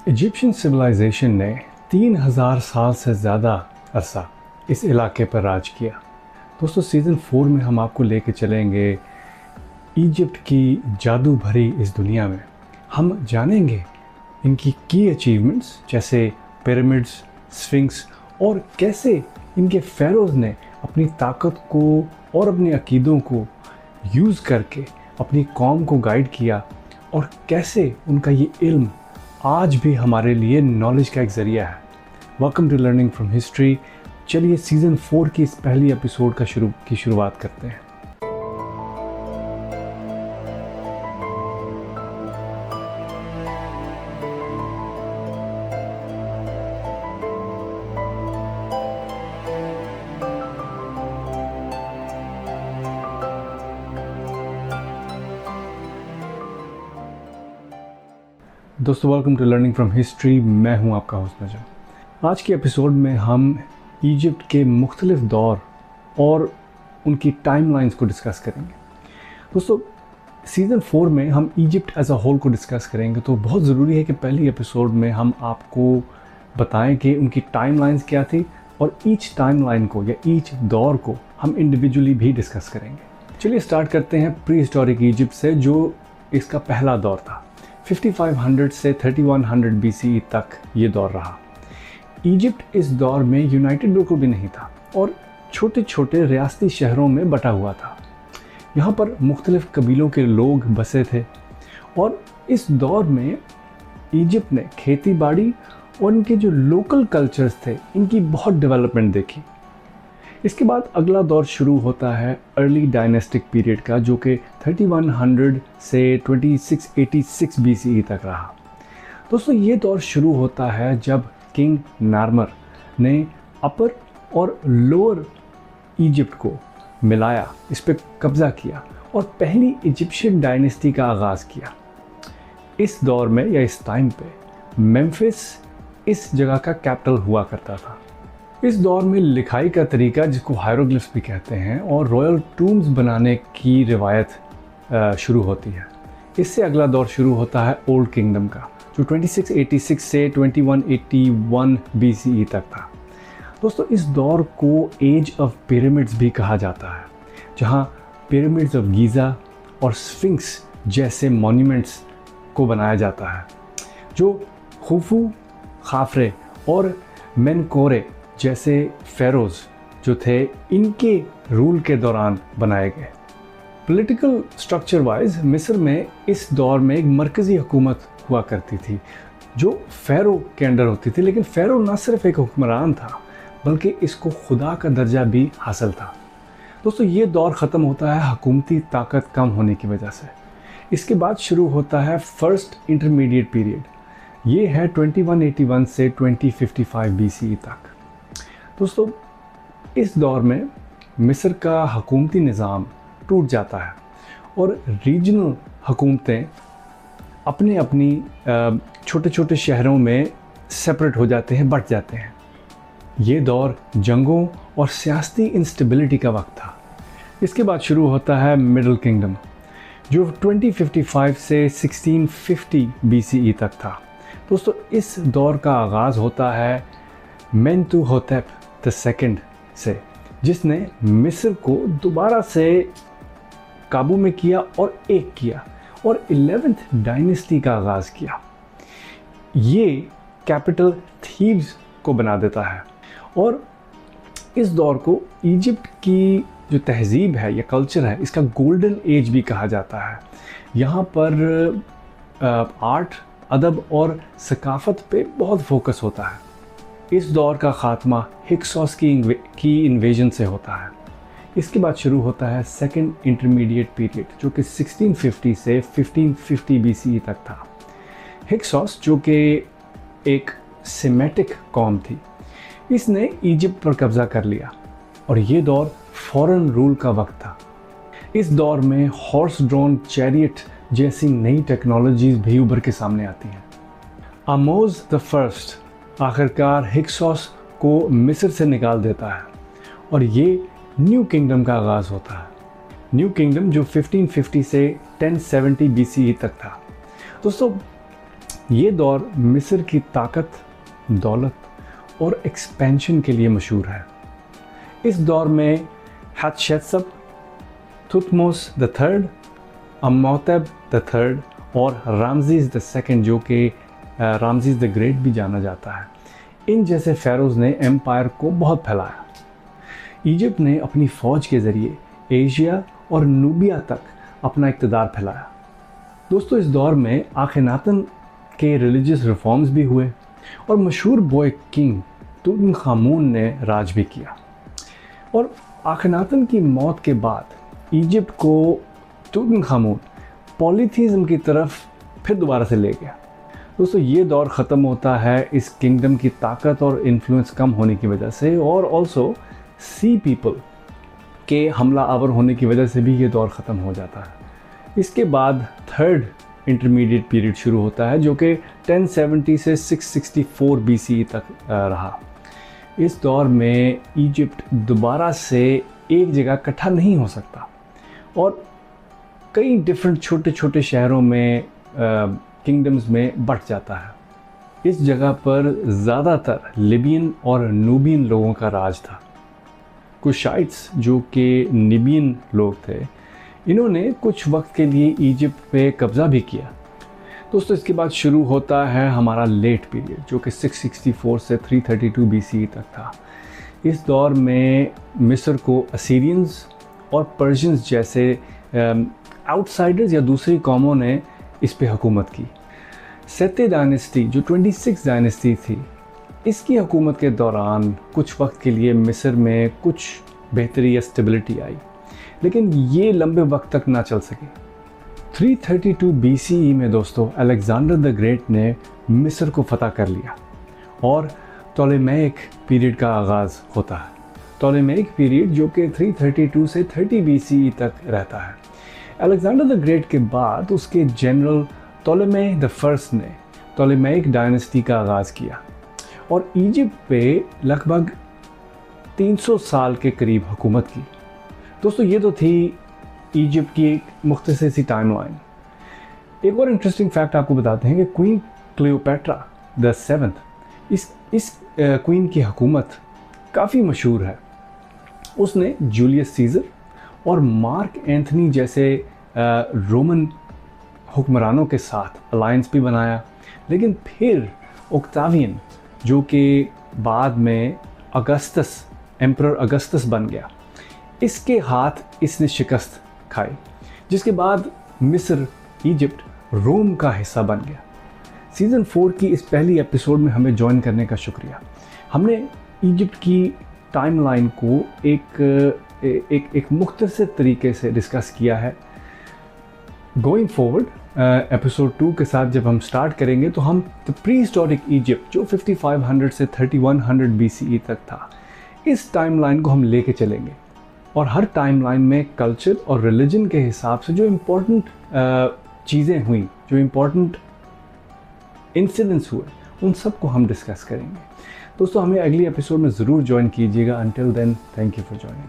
Egyptian civilisation ने 3000 साल से ज़्यादा अरसा इस इलाके पर राज किया। दोस्तों, सीज़न 4 में हम आपको लेके चलेंगे इजिप्ट की जादू भरी इस दुनिया में। हम जानेंगे इनकी की अचीवमेंट्स जैसे पिरामिड्स, स्फिंक्स और कैसे इनके फ़ेरोज़ ने अपनी ताकत को और अपने अकीदों को यूज़ करके अपनी कौम को गाइड किया और कैसे उनका ये इल्म आज भी हमारे लिए नॉलेज का एक ज़रिया है। Welcome to learning from history. चलिए सीज़न 4 की इस पहली एपिसोड की शुरुआत करते हैं। दोस्तों, welcome to learning from history. मैं हूं आपका होस्ट नजम। आज के एपिसोड में हम इजिप्ट के मुख्तलिफ दौर और उनकी टाइमलाइंस को डिस्कस करेंगे। दोस्तों, सीज़न 4 में हम इजिप्ट एज अ होल को डिस्कस करेंगे, तो बहुत ज़रूरी है कि पहली एपिसोड में हम आपको बताएं कि उनकी टाइमलाइंस क्या थी और ईच टाइमलाइन को या ईच दौर को हम इंडिविजुअली भी डिस्कस करेंगे। चलिए स्टार्ट करते हैं प्री हिस्टोरिक इजिप्ट से, जो इसका पहला दौर था। 5500 से 3100 BCE तक ये दौर रहा। इजिप्ट इस दौर में यूनाइटेड बिल्कुल भी नहीं था और छोटे छोटे रियासती शहरों में बटा हुआ था। यहाँ पर मुख्तलिफ कबीलों के लोग बसे थे और इस दौर में इजिप्ट ने खेती बाड़ी और इनके जो लोकल कल्चर्स थे इनकी बहुत डेवलपमेंट देखी। इसके बाद अगला दौर शुरू होता है अर्ली डायनेस्टिक पीरियड का, जो कि 3100 से 2686 BCE तक रहा। दोस्तों, ये दौर शुरू होता है जब किंग नार्मर ने अपर और लोअर इजिप्ट को मिलाया, इस पर कब्ज़ा किया और पहली इजिप्शियन डायनेस्टी का आगाज़ किया। इस दौर में या इस टाइम पे मेम्फिस इस जगह का कैपिटल हुआ करता था। इस दौर में लिखाई का तरीका, जिसको हायरोग्लिफ्स भी कहते हैं, और रॉयल टूम्स बनाने की रिवायत शुरू होती है। इससे अगला दौर शुरू होता है ओल्ड किंगडम का, जो 2686 से 2181 BCE तक था। दोस्तों, इस दौर को एज ऑफ पिरामिड्स भी कहा जाता है, जहां पिरामिड्स ऑफ गीज़ा और स्फिंक्स जैसे मॉन्यूमेंट्स को बनाया जाता है, जो खुफू, खाफरे और मेनकोरे जैसे फ़ेरोज़ जो थे इनके रूल के दौरान बनाए गए। पॉलिटिकल स्ट्रक्चर वाइज मिस्र में इस दौर में एक मरकज़ी हुकूमत हुआ करती थी जो फ़ेरो के अंडर होती थी, लेकिन फ़ेरो ना सिर्फ एक हुक्मरान था बल्कि इसको खुदा का दर्जा भी हासिल था। दोस्तों, ये दौर ख़त्म होता है हुकूमती ताकत कम होने की वजह से। इसके बाद शुरू होता है फर्स्ट इंटरमीडिएट पीरियड। ये है 2181 से 2055 BCE तक। दोस्तों, इस दौर में मिस्र का हुकूमती निज़ाम टूट जाता है और रीजनल हुकूमतें अपने अपनी छोटे छोटे शहरों में सेपरेट हो जाते हैं, बट जाते हैं। ये दौर जंगों और सियासी इंस्टेबिलिटी का वक्त था। इसके बाद शुरू होता है मिडिल किंगडम, जो 2055 से 1650 BCE तक था। दोस्तों, इस दौर का आगाज़ होता है मेंतुहोटेप II से, जिसने मिस्र को दोबारा से काबू में किया और एक किया और 11th डायनेस्टी का आगाज़ किया। ये कैपिटल थीब्स को बना देता है और इस दौर को इजिप्ट की जो तहज़ीब है या कल्चर है, इसका गोल्डन एज भी कहा जाता है। यहाँ पर आर्ट, अदब और सकाफ़त पे बहुत फोकस होता है। इस दौर का ख़ात्मा हिक्सोस की इन्वेजन से होता है। इसके बाद शुरू होता है सेकंड इंटरमीडिएट पीरियड, जो कि 1650 से 1550 BCE तक था। हिक्सोस, जो कि एक सेमेटिक कौम थी, इसने इजिप्ट पर कब्ज़ा कर लिया और ये दौर फॉरेन रूल का वक्त था। इस दौर में हॉर्स ड्रोन चैरियट जैसी नई टेक्नोलॉजीज़ भी उभर के सामने आती हैं। आमोज द फर्स्ट आखिरकार हिक्सोस को मिस्र से निकाल देता है और ये न्यू किंगडम का आगाज़ होता है। न्यू किंगडम जो 1550 से 1070 BCE तक था। दोस्तों, ये दौर मिस्र की ताकत, दौलत और एक्सपेंशन के लिए मशहूर है। इस दौर में हतशबसुत, थुतमोस द थर्ड, अमोतेब द थर्ड और रामजीज द सेकंड, जो कि रामजीज द ग्रेट भी जाना जाता है, इन जैसे फ़ेरोज़ ने एम्पायर को बहुत फैलाया। इजिप्ट ने अपनी फ़ौज के ज़रिए एशिया और नूबिया तक अपना इक़्तिदार फैलाया। दोस्तों, इस दौर में आखनातन के रिलीजियस रिफॉर्म्स भी हुए और मशहूर बॉय किंग तुतनखामून ने राज भी किया। और आखनातन की मौत के बाद इजिप्ट को तुतनखामून पॉलीथीज़म की तरफ फिर दोबारा से ले गया। दोस्तों, ये दौर ख़त्म होता है इस किंगडम की ताकत और इन्फ्लुएंस कम होने की वजह से, और ऑल्सो सी पीपल के हमला आवर होने की वजह से भी ये दौर ख़त्म हो जाता है। इसके बाद थर्ड इंटरमीडिएट पीरियड शुरू होता है, जो कि 1070 से 664 BCE तक रहा। इस दौर में इजिप्ट दोबारा से एक जगह इकट्ठा नहीं हो सकता और कई डिफरेंट छोटे छोटे शहरों में किंगडम्स में बँट जाता है। इस जगह पर ज़्यादातर लिबियन और नूबियन लोगों का राज था। कुशाइट्स, जो कि निबियन लोग थे, इन्होंने कुछ वक्त के लिए इजिप्ट पे कब्ज़ा भी किया। दोस्तों, इसके बाद शुरू होता है हमारा लेट पीरियड, जो कि 664 से 332 BCE तक था। इस दौर में मिस्र को असीरियंस और पर्शियंस जैसे आउटसाइडर्स या दूसरी कौमों ने इस पे हुकूमत की। सेते डायनेस्टी, जो 26 डायनेस्टी थी, इसकी हुकूमत के दौरान कुछ वक्त के लिए मिस्र में कुछ बेहतरी या स्टेबिलिटी आई, लेकिन ये लंबे वक्त तक ना चल सके। 332 BCE में दोस्तों अलेक्जेंडर द ग्रेट ने मिस्र को फतह कर लिया और टोलेमेइक पीरियड का आगाज़ होता है। टोलेमेइक पीरियड जो कि 332 से 30 BCE तक रहता है। अलेक्जेंडर द ग्रेट के बाद उसके जनरल टोलेमी द फर्स्ट ने टोलेमेइक डायनेस्टी का आगाज़ किया और इजिप्ट पे लगभग 300 साल के करीब हुकूमत की। दोस्तों, ये तो थी इजिप्ट की एक मुख्तसर सी टाइमलाइन। एक और इंटरेस्टिंग फैक्ट आपको बताते हैं कि क्वीन क्लियोपेट्रा द सेवंथ, इस क्वीन की हुकूमत काफ़ी मशहूर है। उसने जूलियस सीज़र और मार्क एंथनी जैसे रोमन हुक्मरानों के साथ अलायंस भी बनाया, लेकिन फिर ओक्टावियन, जो कि बाद में एम्परर अगस्तस बन गया, इसके हाथ इसने शिकस्त खाई, जिसके बाद मिस्र, इजिप्ट रोम का हिस्सा बन गया। सीज़न 4 की इस पहली एपिसोड में हमें ज्वाइन करने का शुक्रिया। हमने इजिप्ट की टाइमलाइन को एक मुख्तसर तरीके से डिस्कस किया है। गोइंग फॉरवर्ड एपिसोड 2 के साथ जब हम स्टार्ट करेंगे तो हम द प्री हिस्टोरिक इजिप्ट, जो 5500 से 3100 BCE तक था, इस टाइमलाइन को हम लेके चलेंगे और हर टाइमलाइन में कल्चर और रिलीजन के हिसाब से जो इम्पोर्टेंट चीज़ें हुई, जो इम्पोर्टेंट इंसिडेंट्स हुए, उन सब को हम डिस्कस करेंगे। दोस्तों, हमें अगली एपिसोड में ज़रूर ज्वाइन कीजिएगा। Until then, thank you for joining.